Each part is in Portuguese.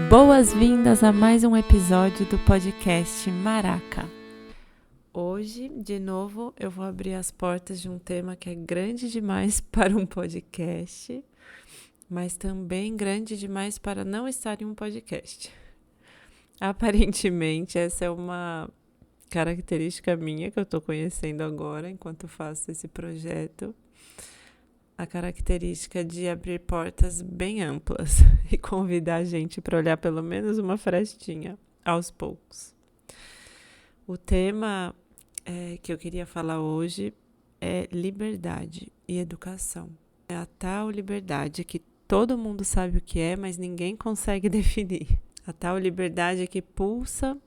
Boas-vindas a mais um episódio do podcast Maraca. Hoje, de novo, eu vou abrir as portas de um tema que é grande demais para um podcast, mas também grande demais para não estar em um podcast. Aparentemente, essa é uma característica minha que eu estou conhecendo agora, enquanto faço esse projeto. A característica de abrir portas bem amplas e convidar a gente para olhar pelo menos uma frestinha aos poucos. O tema que eu queria falar hoje é liberdade e educação. É a tal liberdade que todo mundo sabe o que é, mas ninguém consegue definir. A tal liberdade que pulsa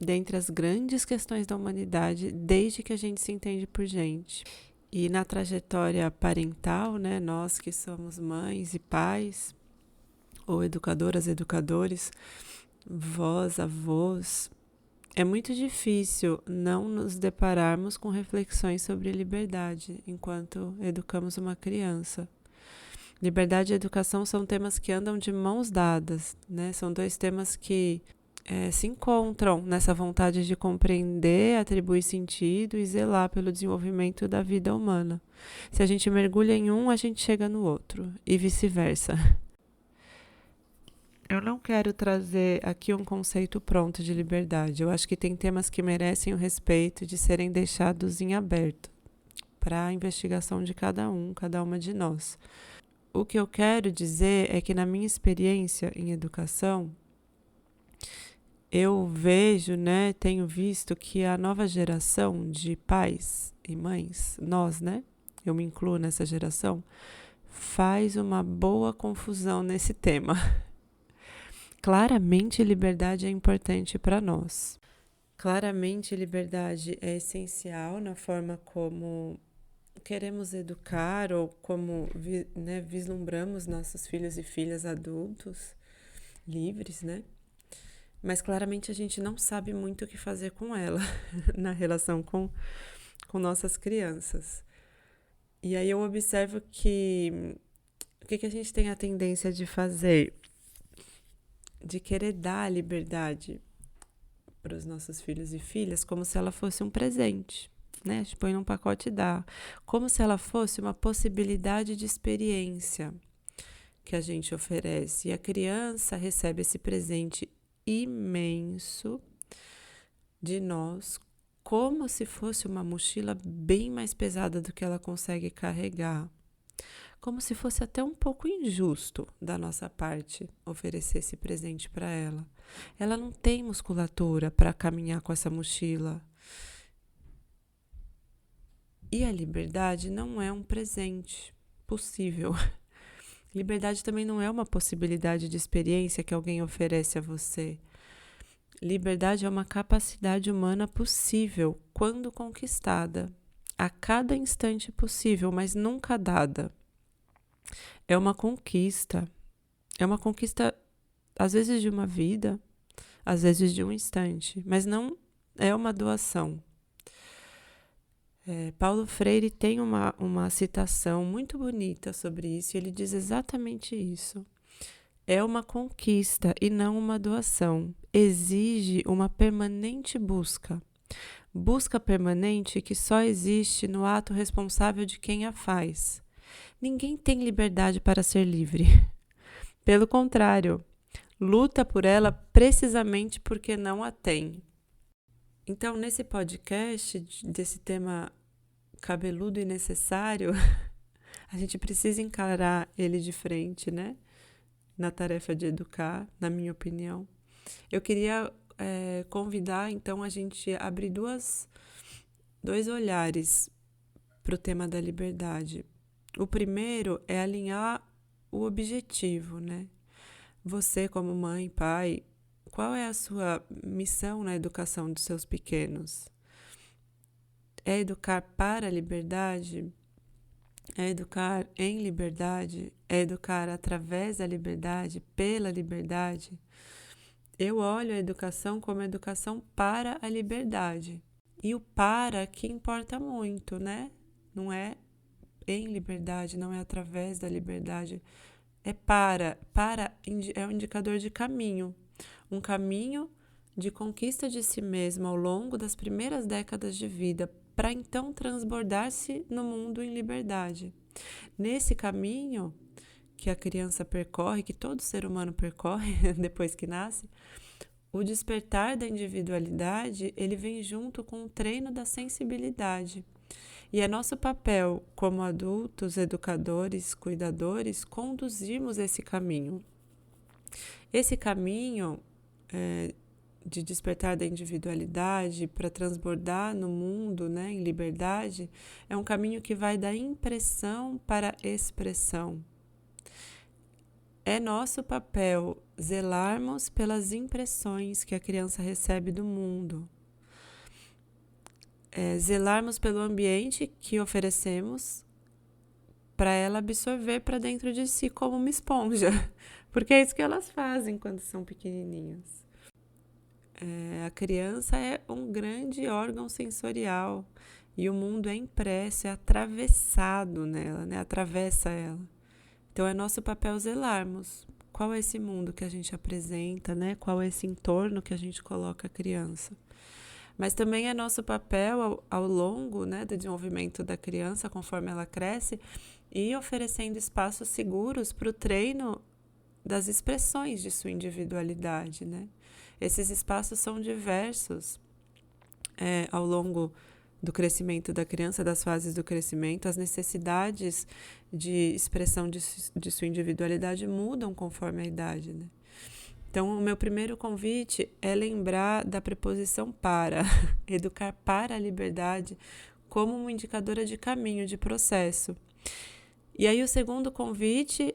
dentre as grandes questões da humanidade desde que a gente se entende por gente. E na trajetória parental, né, nós que somos mães e pais, ou educadoras, educadores, vós, avós, é muito difícil não nos depararmos com reflexões sobre liberdade enquanto educamos uma criança. Liberdade e educação são temas que andam de mãos dadas, né? São dois temas que se encontram nessa vontade de compreender, atribuir sentido e zelar pelo desenvolvimento da vida humana. Se a gente mergulha em um, a gente chega no outro, e vice-versa. Eu não quero trazer aqui um conceito pronto de liberdade. Eu acho que tem temas que merecem o respeito de serem deixados em aberto para a investigação de cada uma de nós. O que eu quero dizer é que, na minha experiência em educação, eu vejo, né, tenho visto que a nova geração de pais e mães, nós, né, eu me incluo nessa geração, faz uma boa confusão nesse tema. Claramente, liberdade é importante para nós. Claramente, liberdade é essencial na forma como queremos educar ou como vislumbramos nossos filhos e filhas adultos, livres, né? Mas claramente a gente não sabe muito o que fazer com ela na relação com nossas crianças. E aí eu observo que o que a gente tem a tendência de fazer? De querer dar a liberdade para os nossos filhos e filhas como se ela fosse um presente, né? A gente põe num pacote e dá. Como se ela fosse uma possibilidade de experiência que a gente oferece. E a criança recebe esse presente imenso de nós, como se fosse uma mochila bem mais pesada do que ela consegue carregar. Como se fosse até um pouco injusto da nossa parte oferecer esse presente para ela. Ela não tem musculatura para caminhar com essa mochila. E a liberdade não é um presente possível. Liberdade também não é uma possibilidade de experiência que alguém oferece a você. Liberdade é uma capacidade humana possível quando conquistada, a cada instante possível, mas nunca dada. É uma conquista às vezes de uma vida, às vezes de um instante, mas não é uma doação. Paulo Freire tem uma citação muito bonita sobre isso, e ele diz exatamente isso. É uma conquista e não uma doação. Exige uma permanente busca. Busca permanente que só existe no ato responsável de quem a faz. Ninguém tem liberdade para ser livre. Pelo contrário, luta por ela precisamente porque não a tem. Então, nesse podcast, desse tema cabeludo e necessário, a gente precisa encarar ele de frente, né? Na tarefa de educar, na minha opinião. Eu queria convidar, então, a gente a abrir dois olhares para o tema da liberdade. O primeiro é alinhar o objetivo, né? Você, como mãe, pai, qual é a sua missão na educação dos seus pequenos? É educar para a liberdade? É educar em liberdade? É educar através da liberdade, pela liberdade? Eu olho a educação como educação para a liberdade. E o para que importa muito, né? Não é em liberdade, não é através da liberdade. É um indicador de caminho, um caminho de conquista de si mesmo ao longo das primeiras décadas de vida, para então transbordar-se no mundo em liberdade. Nesse caminho que a criança percorre, que todo ser humano percorre depois que nasce, o despertar da individualidade, ele vem junto com o treino da sensibilidade. E é nosso papel, como adultos, educadores, cuidadores, conduzirmos esse caminho. Esse caminho de despertar da individualidade para transbordar no mundo, né, em liberdade, é um caminho que vai da impressão para a expressão. É nosso papel zelarmos pelas impressões que a criança recebe do mundo. Zelarmos pelo ambiente que oferecemos para ela absorver para dentro de si como uma esponja, porque é isso que elas fazem quando são pequenininhas. A criança é um grande órgão sensorial e o mundo é impresso, é atravessado nela, né? Atravessa ela. Então é nosso papel zelarmos. Qual é esse mundo que a gente apresenta, né? Qual é esse entorno que a gente coloca a criança? Mas também é nosso papel ao longo, né, do desenvolvimento da criança, conforme ela cresce, ir oferecendo espaços seguros para o treino das expressões de sua individualidade, né? Esses espaços são diversos ao longo do crescimento da criança, das fases do crescimento. As necessidades de expressão de sua individualidade mudam conforme a idade, né? Então, o meu primeiro convite é lembrar da preposição para, educar para a liberdade como uma indicadora de caminho, de processo. E aí o segundo convite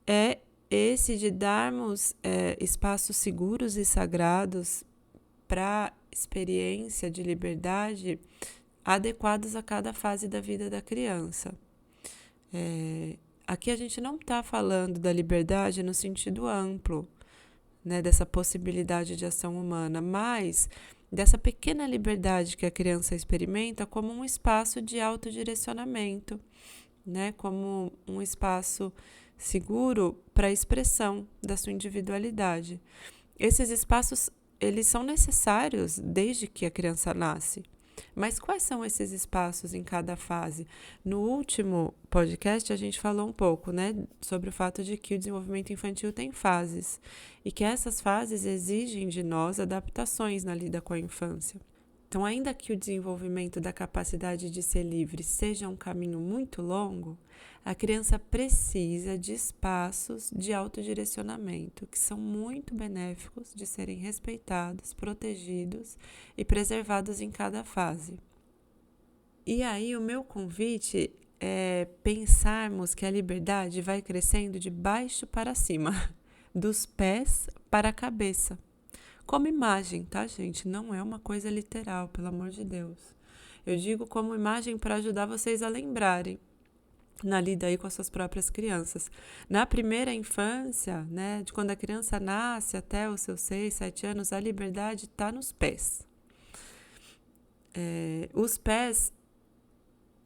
é esse de darmos espaços seguros e sagrados para experiência de liberdade adequados a cada fase da vida da criança. Aqui a gente não está falando da liberdade no sentido amplo, né, dessa possibilidade de ação humana, mas dessa pequena liberdade que a criança experimenta como um espaço de autodirecionamento, né, como um espaço seguro para a expressão da sua individualidade. Esses espaços, eles são necessários desde que a criança nasce. Mas quais são esses espaços em cada fase? No último podcast, a gente falou um pouco, né, sobre o fato de que o desenvolvimento infantil tem fases e que essas fases exigem de nós adaptações na lida com a infância. Então, ainda que o desenvolvimento da capacidade de ser livre seja um caminho muito longo, a criança precisa de espaços de autodirecionamento que são muito benéficos de serem respeitados, protegidos e preservados em cada fase. E aí, o meu convite é pensarmos que a liberdade vai crescendo de baixo para cima, dos pés para a cabeça. Como imagem, tá, gente? Não é uma coisa literal, pelo amor de Deus. Eu digo como imagem para ajudar vocês a lembrarem na lida aí com as suas próprias crianças. Na primeira infância, né, de quando a criança nasce até os seus 6, 7 anos, a liberdade está nos pés. Os pés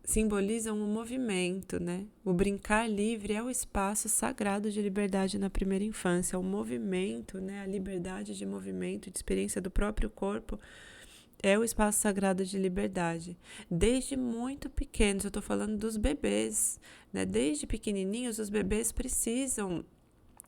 simbolizam o movimento, né? O brincar livre é o espaço sagrado de liberdade na primeira infância. O movimento, né? A liberdade de movimento, de experiência do próprio corpo, é o espaço sagrado de liberdade. Desde muito pequenos, eu estou falando dos bebês, né? Desde pequenininhos, os bebês precisam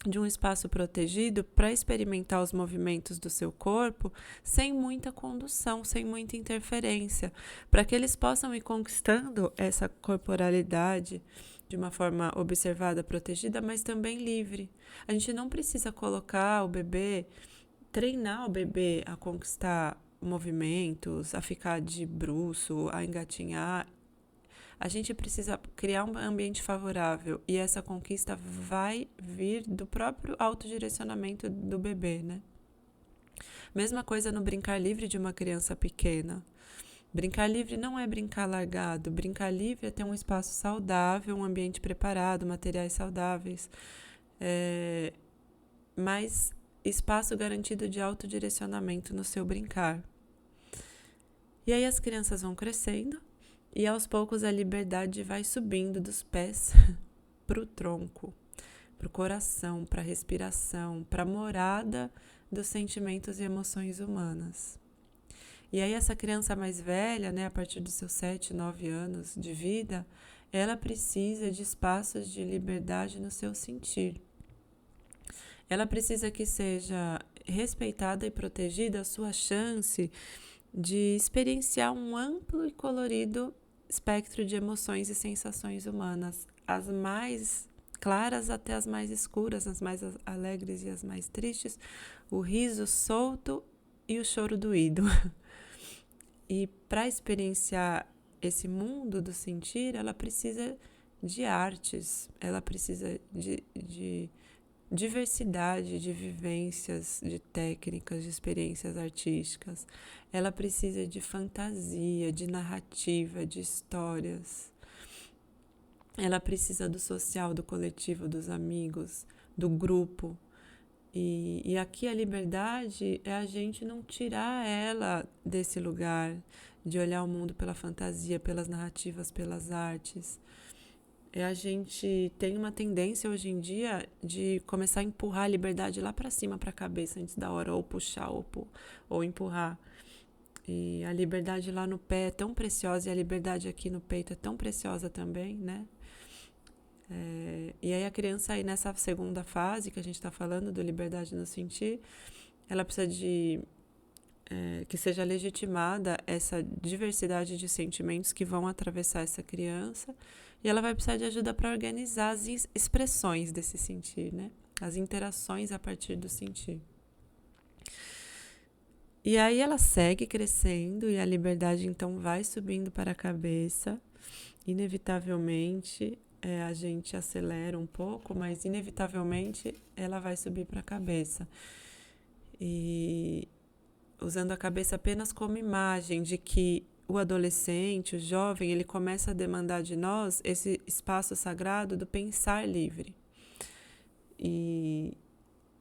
de um espaço protegido para experimentar os movimentos do seu corpo sem muita condução, sem muita interferência, para que eles possam ir conquistando essa corporalidade de uma forma observada, protegida, mas também livre. A gente não precisa colocar o bebê, treinar o bebê a conquistar movimentos, a ficar de bruço, a engatinhar. A gente precisa criar um ambiente favorável e essa conquista vai vir do próprio autodirecionamento do bebê, né? Mesma coisa no brincar livre de uma criança pequena. Brincar livre não é brincar largado. Brincar livre é ter um espaço saudável, um ambiente preparado, materiais saudáveis, mas espaço garantido de autodirecionamento no seu brincar. E aí as crianças vão crescendo e aos poucos a liberdade vai subindo dos pés para o tronco para o coração, para a respiração, para a morada dos sentimentos e emoções humanas. E aí essa criança mais velha, né, a partir dos seus 7, 9 anos de vida, ela precisa de espaços de liberdade no seu sentir. Ela precisa que seja respeitada e protegida a sua chance de experienciar um amplo e colorido espectro de emoções e sensações humanas, as mais claras até as mais escuras, as mais alegres e as mais tristes, o riso solto e o choro doído. E para experienciar esse mundo do sentir, ela precisa de artes, ela precisa de diversidade de vivências, de técnicas, de experiências artísticas. Ela precisa de fantasia, de narrativa, de histórias. Ela precisa do social, do coletivo, dos amigos, do grupo. E aqui a liberdade é a gente não tirar ela desse lugar de olhar o mundo pela fantasia, pelas narrativas, pelas artes. A gente tem uma tendência hoje em dia de começar a empurrar a liberdade lá para cima, para a cabeça, antes da hora, ou puxar, ou empurrar. E a liberdade lá no pé é tão preciosa, e a liberdade aqui no peito é tão preciosa também, né? E aí a criança aí nessa segunda fase que a gente está falando, do liberdade no sentir, ela precisa de que seja legitimada essa diversidade de sentimentos que vão atravessar essa criança, e ela vai precisar de ajuda para organizar as expressões desse sentir, né? As interações a partir do sentir. E aí ela segue crescendo e a liberdade então vai subindo para a cabeça. Inevitavelmente a gente acelera um pouco, mas inevitavelmente ela vai subir para a cabeça. E usando a cabeça apenas como imagem de que o adolescente, o jovem, ele começa a demandar de nós esse espaço sagrado do pensar livre. E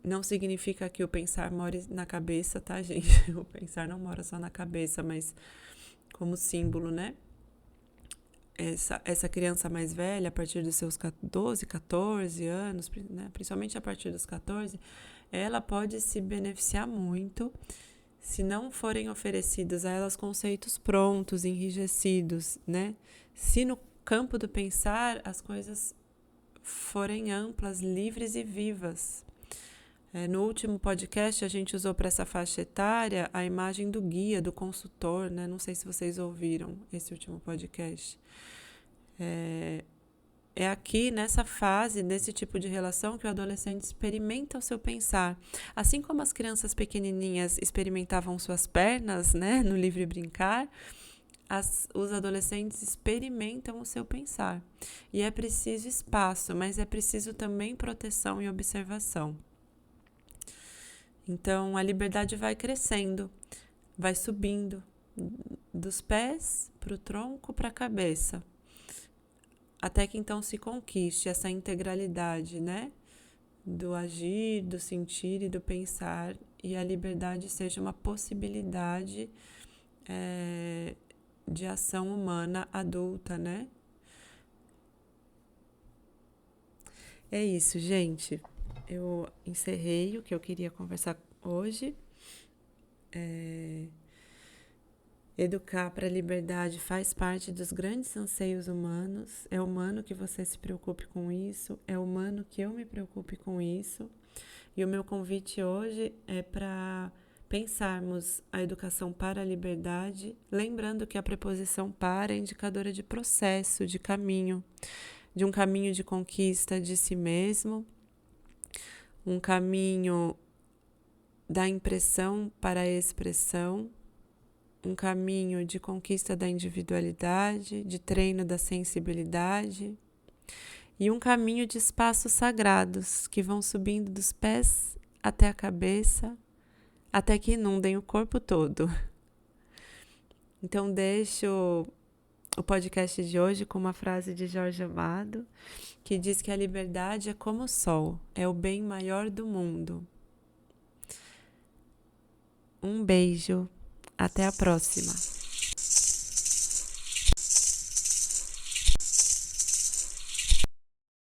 não significa que o pensar more na cabeça, tá, gente? O pensar não mora só na cabeça, mas como símbolo, né? Essa criança mais velha, a partir dos seus 12, 14 anos, né? Principalmente a partir dos 14, ela pode se beneficiar muito se não forem oferecidos a elas conceitos prontos, enrijecidos, né? Se no campo do pensar as coisas forem amplas, livres e vivas. No último podcast a gente usou para essa faixa etária a imagem do guia, do consultor, né? Não sei se vocês ouviram esse último podcast. É aqui, nessa fase, nesse tipo de relação, que o adolescente experimenta o seu pensar. Assim como as crianças pequenininhas experimentavam suas pernas, né, no livre brincar, os adolescentes experimentam o seu pensar. E é preciso espaço, mas é preciso também proteção e observação. Então, a liberdade vai crescendo, vai subindo dos pés para o tronco, para a cabeça. Até que então se conquiste essa integralidade, né? Do agir, do sentir e do pensar, e a liberdade seja uma possibilidade de ação humana adulta, né? É isso, gente. Eu encerrei o que eu queria conversar hoje. Educar para a liberdade faz parte dos grandes anseios humanos. É humano que você se preocupe com isso, é humano que eu me preocupe com isso. E o meu convite hoje é para pensarmos a educação para a liberdade, lembrando que a preposição para é indicadora de processo, de caminho, de um caminho de conquista de si mesmo, um caminho da impressão para a expressão, um caminho de conquista da individualidade, de treino da sensibilidade e um caminho de espaços sagrados que vão subindo dos pés até a cabeça, até que inundem o corpo todo. Então deixo o podcast de hoje com uma frase de Jorge Amado, que diz que a liberdade é como o sol, é o bem maior do mundo. Um beijo, até a próxima.